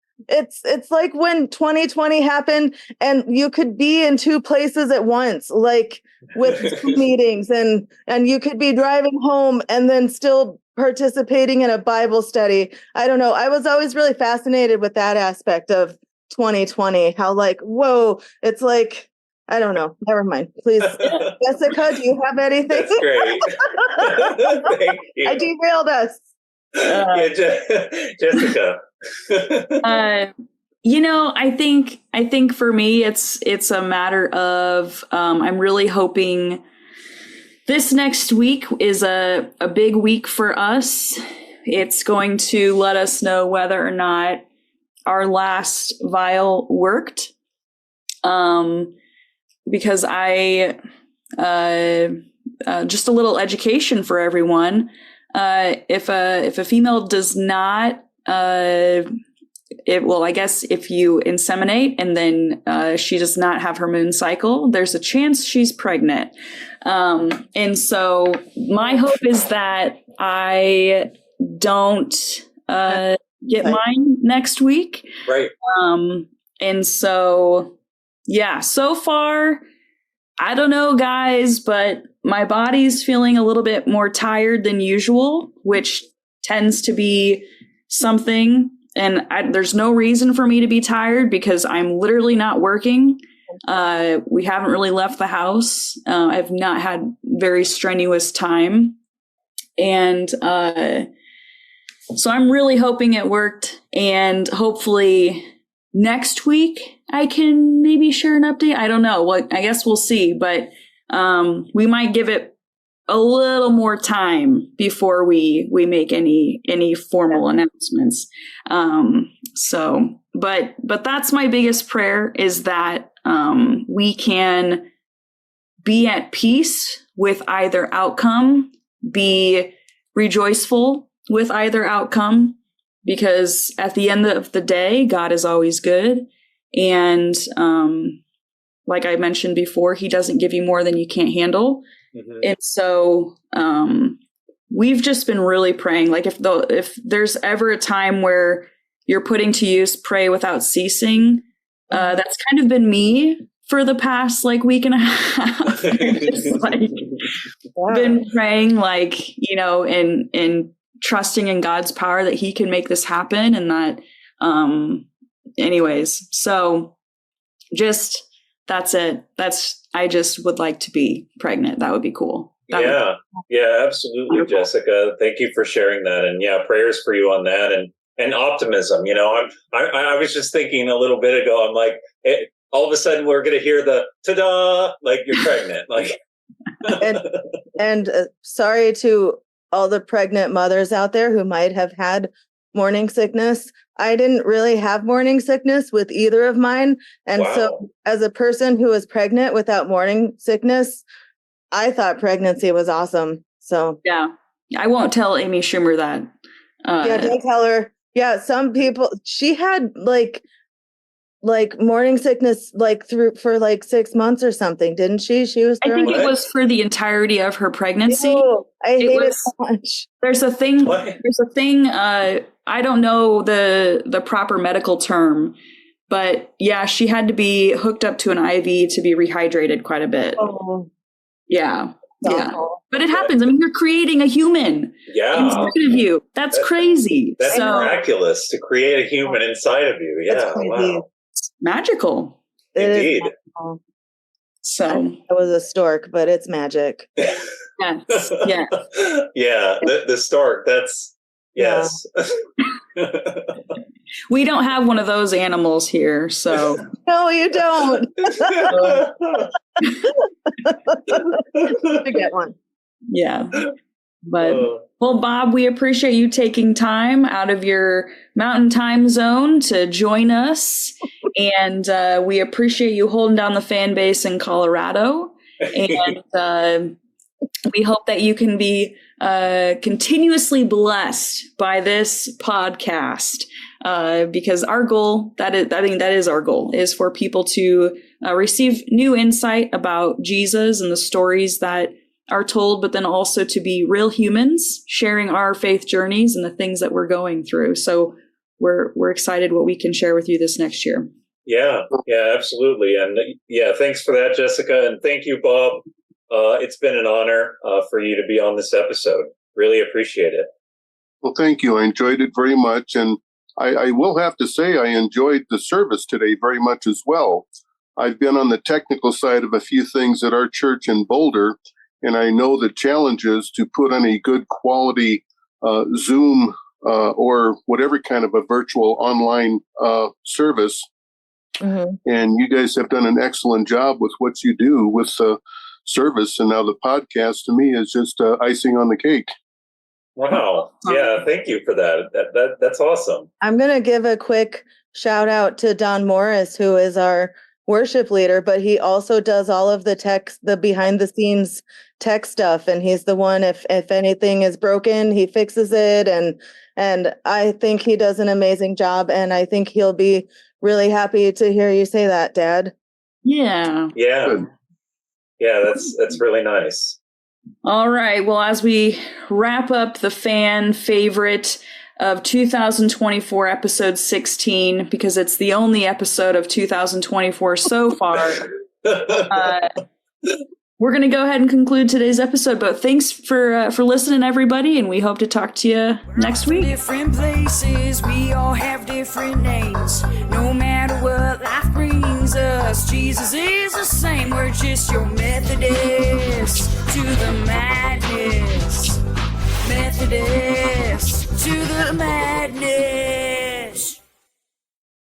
when 2020 happened and you could be in two places at once, like with Zoom meetings, and you could be driving home and then still participating in a Bible study. I don't know. I was always really fascinated with that aspect of 2020, how like, whoa, it's like, I don't know. Never mind. Please, Jessica, do you have anything? That's great. Thank you. I derailed us. Jessica. I think for me, it's a matter of I'm really hoping this next week is a big week for us. It's going to let us know whether or not our last vial worked. Because I just a little education for everyone. If a female does not, I guess if you inseminate and then she does not have her moon cycle, there's a chance she's pregnant. And so my hope is that I don't get mine next week. Right. And so, yeah, so far, I don't know, guys, but my body's feeling a little bit more tired than usual, which tends to be something. And there's no reason for me to be tired because I'm literally not working. We haven't really left the house. I've not had very strenuous time. And so I'm really hoping it worked. And hopefully next week I can maybe share an update. I don't know. Well, I guess we'll see. But we might give it a little more time before we make any formal announcements. But that's my biggest prayer, is that we can be at peace with either outcome, be rejoiceful with either outcome, because at the end of the day, God is always good. And like I mentioned before, he doesn't give you more than you can't handle. Mm-hmm. And so we've just been really praying. Like if there's ever a time where you're putting to use pray without ceasing, that's kind of been me for the past week and a half. Just been praying, and trusting in God's power that he can make this happen. And that, anyways, so just, that's it. I just would like to be pregnant. That would be cool. Yeah, absolutely, wonderful. Jessica. Thank you for sharing that. And prayers for you on that, and optimism. I was just thinking a little bit ago, I'm like, all of a sudden we're going to hear the ta-da, you're pregnant. And sorry to all the pregnant mothers out there who might have had morning sickness. I didn't really have morning sickness with either of mine. And so as a person who was pregnant without morning sickness, I thought pregnancy was awesome. So yeah, I won't tell Amy Schumer that. Don't tell her. Yeah. Some people, she had morning sickness for 6 months or something, didn't she? She was. I think it was for the entirety of her pregnancy. Oh, I hate it so much. There's a thing. I don't know the proper medical term, but yeah, she had to be hooked up to an IV to be rehydrated quite a bit. Oh. Yeah. Yeah. But it happens. I mean, you're creating a human inside of you. That's crazy. That's miraculous to create a human inside of you. Yeah. Wow. It's magical. Indeed. Magical. So it was a stork, but it's magic. Yes. Yeah. Yeah. The stork. That's yes. We don't have one of those animals here, so no, you don't. To get one. Yeah. But well, Bob, we appreciate you taking time out of your mountain time zone to join us. And we appreciate you holding down the fan base in Colorado. And we hope that you can be continuously blessed by this podcast. Because our goal, that is our goal, is for people to receive new insight about Jesus and the stories that are told, but then also to be real humans sharing our faith journeys and the things that we're going through. So we're excited what we can share with you this next year. Yeah, absolutely. And thanks for that, Jessica. And thank you, Bob. It's been an honor for you to be on this episode. Really appreciate it. Well, thank you. I enjoyed it very much. And I will have to say I enjoyed the service today very much as well. I've been on the technical side of a few things at our church in Boulder, and I know the challenges to put on a good quality Zoom or whatever kind of a virtual online service. Mm-hmm. And you guys have done an excellent job with what you do with the service. And now the podcast to me is just icing on the cake. Wow. Yeah. Thank you for that. That's awesome. I'm going to give a quick shout out to Don Morris, who is our worship leader, but he also does all of the behind the scenes tech stuff. And he's the one, if anything is broken, he fixes it. And I think he does an amazing job. And I think he'll be really happy to hear you say that, Dad. Yeah. Yeah. Good. Yeah. That's really nice. All right. Well, as we wrap up the fan favorite of 2024, episode 16, because it's the only episode of 2024 so far, we're going to go ahead and conclude today's episode. But thanks for listening, everybody, and we hope to talk to you next week. Different places, we all have different names. No matter what life brings us, Jesus is the same. We're just your Methodist to the madness. Methodist to the madness.